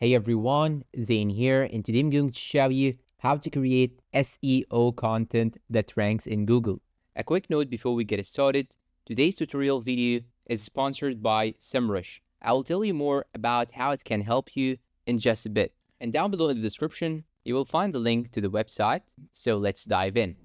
Hey everyone, Zane here, and today I'm going to show you how to create SEO content that ranks in Google. A quick note before we get started, today's tutorial video is sponsored by SEMrush. I will tell you more about how it can help you in just a bit. And down below in the description, you will find the link to the website, so let's dive in.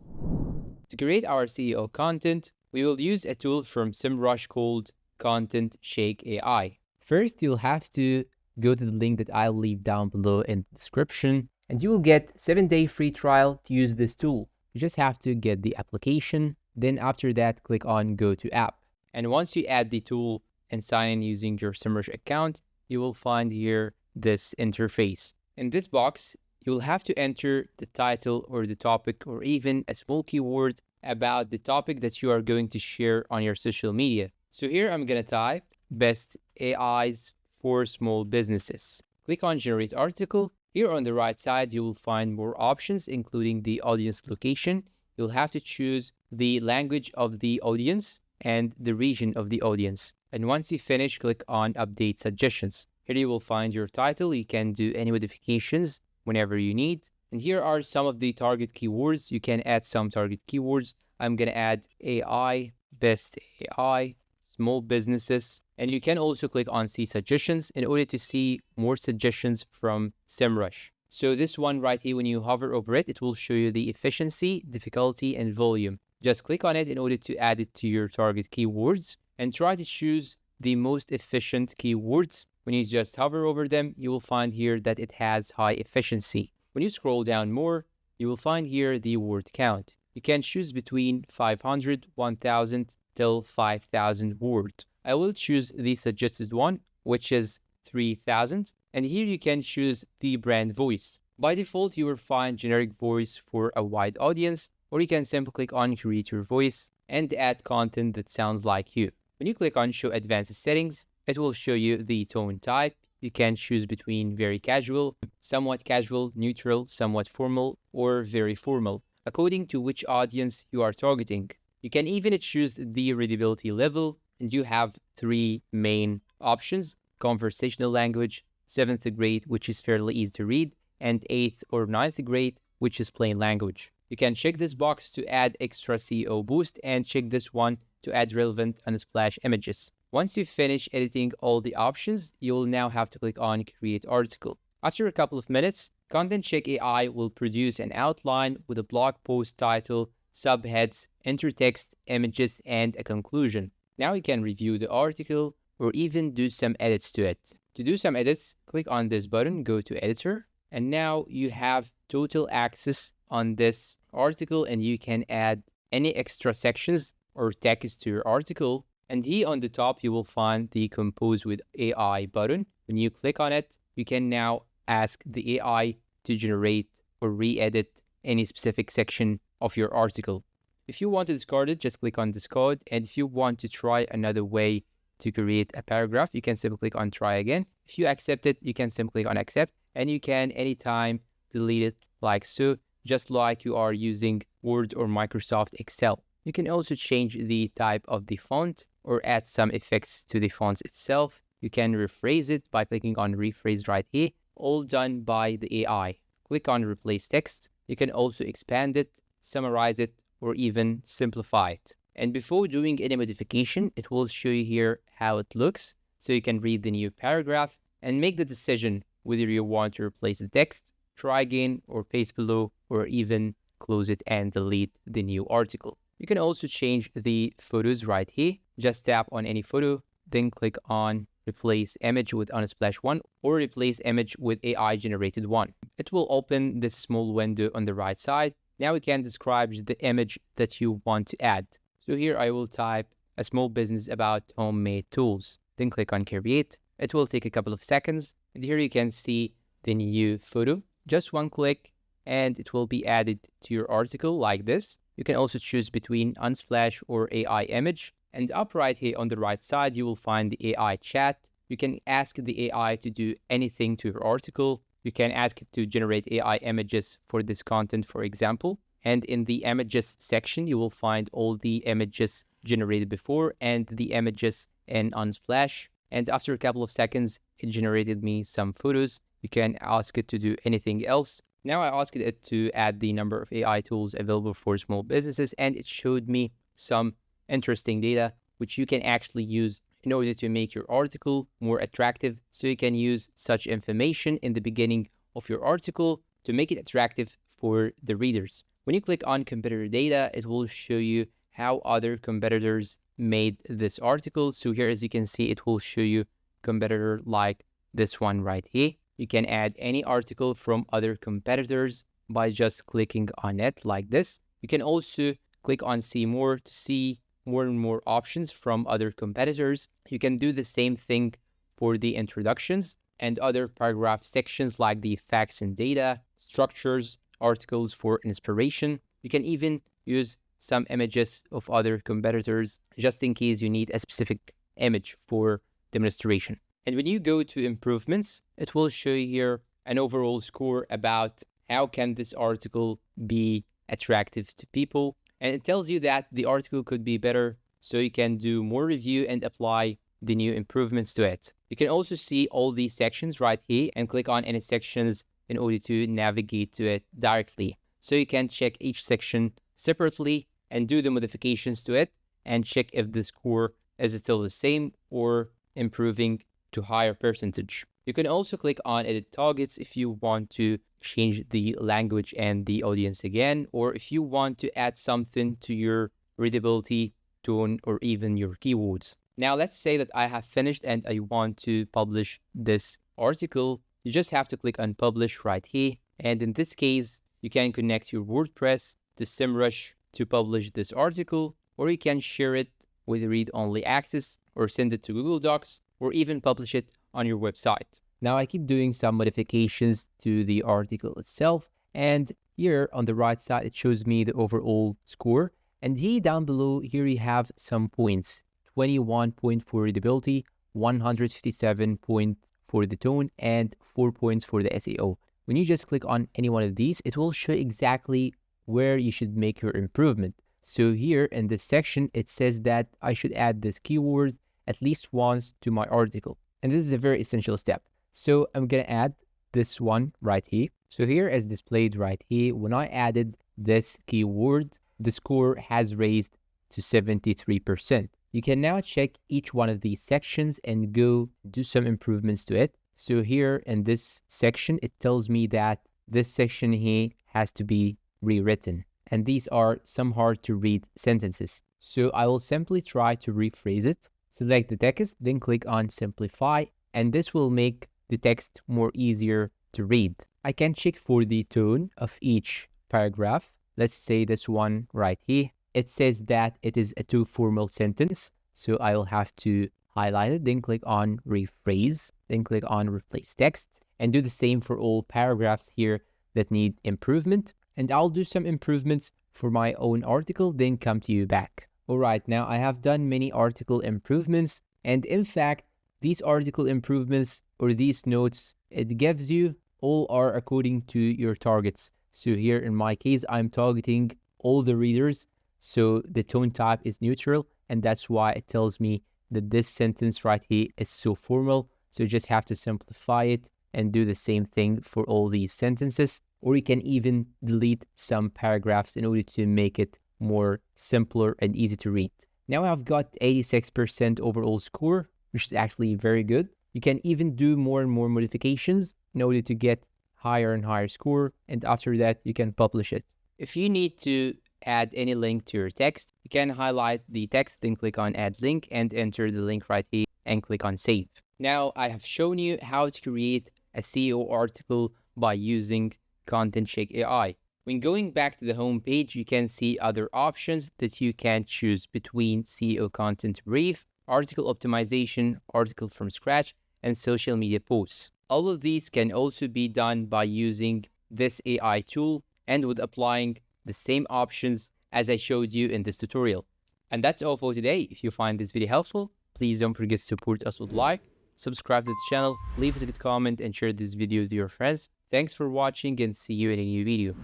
To create our SEO content, we will use a tool from SEMrush called Content Shake AI. First, you'll have to go to the link that I'll leave down below in the description, and you will get 7-day free trial to use this tool. You just have to get the application. Then after that, click on Go to App. And once you add the tool and sign in using your SEMrush account, you will find here this interface. In this box, you will have to enter the title or the topic or even a small keyword about the topic that you are going to share on your social media. So here I'm going to type best AIs for small businesses. Click on Generate Article. Here on the right side, you will find more options, including the audience location. You'll have to choose the language of the audience and the region of the audience. And once you finish, click on Update Suggestions. Here you will find your title. You can do any modifications whenever you need. And here are some of the target keywords. You can add some target keywords. I'm going to add AI, best AI, small businesses, and you can also click on See Suggestions in order to see more suggestions from SEMrush. So this one right here, when you hover over it, it will show you the efficiency, difficulty, and volume. Just click on it in order to add it to your target keywords and try to choose the most efficient keywords. When you just hover over them, you will find here that it has high efficiency. When you scroll down more, you will find here the word count. You can choose between 500, 1000, till 5000 words. I will choose the suggested one, which is 3000. And here you can choose the brand voice. By default, you will find generic voice for a wide audience, or you can simply click on create your voice and add content that sounds like you. When you click on show advanced settings, it will show you the tone type. You can choose between very casual, somewhat casual, neutral, somewhat formal, or very formal, according to which audience you are targeting. You can even choose the readability level, and you have 3 main options: conversational language, 7th grade, which is fairly easy to read, and 8th or 9th grade, which is plain language. You can check this box to add extra SEO boost and check this one to add relevant unsplash images. Once you finish editing all the options, you will now have to click on Create Article. After a couple of minutes, Content Check AI will produce an outline with a blog post title, subheads, intertext, images, and a conclusion. Now you can review the article or even do some edits to it. To do some edits, click on this button, go to Editor, and now you have total access on this article, and you can add any extra sections or text to your article. And here on the top, you will find the Compose with AI button. When you click on it, you can now ask the AI to generate or re-edit any specific section of your article. If you want to discard it, just click on discard. And if you want to try another way to create a paragraph, you can simply click on try again. If you accept it, you can simply click on accept, and you can anytime delete it like so, just like you are using Word or Microsoft Excel. You can also change the type of the font or add some effects to the font itself. You can rephrase it by clicking on rephrase right here, all done by the AI. Click on replace text. You can also expand it, summarize it, or even simplify it. And before doing any modification, it will show you here how it looks, so you can read the new paragraph and make the decision whether you want to replace the text, try again, or paste below, or even close it and delete the new article. You can also change the photos right here. Just tap on any photo, then click on replace image with unsplash one or replace image with AI generated one. It will open this small window on the right side. Now we can describe the image that you want to add. So here I will type a small business about homemade tools. Then click on create. It will take a couple of seconds. And here you can see the new photo. Just one click and it will be added to your article like this. You can also choose between unsplash or AI image. And up right here on the right side, you will find the AI chat. You can ask the AI to do anything to your article. You can ask it to generate AI images for this content, for example. And in the images section, you will find all the images generated before and the images in Unsplash. And after a couple of seconds, it generated me some photos. You can ask it to do anything else. Now I asked it to add the number of AI tools available for small businesses, and it showed me some interesting data which you can actually use in order to make your article more attractive. So you can use such information in the beginning of your article to make it attractive for the readers. When you click on competitor data, it will show you how other competitors made this article. So here, as you can see, it will show you competitor like this one right here. You can add any article from other competitors by just clicking on it like this. You can also click on see more to see more and more options from other competitors. You can do the same thing for the introductions and other paragraph sections like the facts and data, structures, articles for inspiration. You can even use some images of other competitors just in case you need a specific image for demonstration. And when you go to improvements, it will show you here an overall score about how can this article be attractive to people. And it tells you that the article could be better, so you can do more review and apply the new improvements to it. You can also see all these sections right here and click on any sections in order to navigate to it directly. So you can check each section separately and do the modifications to it and check if the score is still the same or improving to higher percentage. You can also click on edit targets if you want to change the language and the audience again, or if you want to add something to your readability, tone, or even your keywords. Now, let's say that I have finished and I want to publish this article. You just have to click on publish right here. And in this case, you can connect your WordPress to SEMrush to publish this article, or you can share it with read-only access, or send it to Google Docs, or even publish it on your website. Now I keep doing some modifications to the article itself, and here on the right side it shows me the overall score, and here down below here you have some points: 21 point for readability, 157 point for the tone, and 4 points for the SEO. When you just click on any one of these, it will show exactly where you should make your improvement. So here in this section it says that I should add this keyword at least once to my article. And this is a very essential step. So I'm going to add this one right here. So here as displayed right here, when I added this keyword, the score has raised to 73%. You can now check each one of these sections and go do some improvements to it. So here in this section, it tells me that this section here has to be rewritten. And these are some hard to read sentences. So I will simply try to rephrase it. Select the text, then click on simplify, and this will make the text more easier to read. I can check for the tone of each paragraph. Let's say this one right here. It says that it is a too formal sentence, so I will have to highlight it, then click on rephrase, then click on replace text, and do the same for all paragraphs here that need improvement. And I'll do some improvements for my own article, then come to you back. Alright, now I have done many article improvements, and in fact, these article improvements or these notes, it gives you all are according to your targets. So here in my case, I'm targeting all the readers. So the tone type is neutral, and that's why it tells me that this sentence right here is so formal. So you just have to simplify it and do the same thing for all these sentences, or you can even delete some paragraphs in order to make it more simpler and easy to read. Now I've got 86% overall score, which is actually very good. You can even do more and more modifications in order to get higher and higher score, and after that you can publish it. If you need to add any link to your text, you can highlight the text, then click on add link and enter the link right here and click on save. Now I have shown you how to create a SEO article by using Content Check AI. When going back to the home page, you can see other options that you can choose between SEO content brief, article optimization, article from scratch, and social media posts. All of these can also be done by using this AI tool and with applying the same options as I showed you in this tutorial. And that's all for today. If you find this video helpful, please don't forget to support us with like, subscribe to the channel, leave us a good comment, and share this video with your friends. Thanks for watching, and see you in a new video.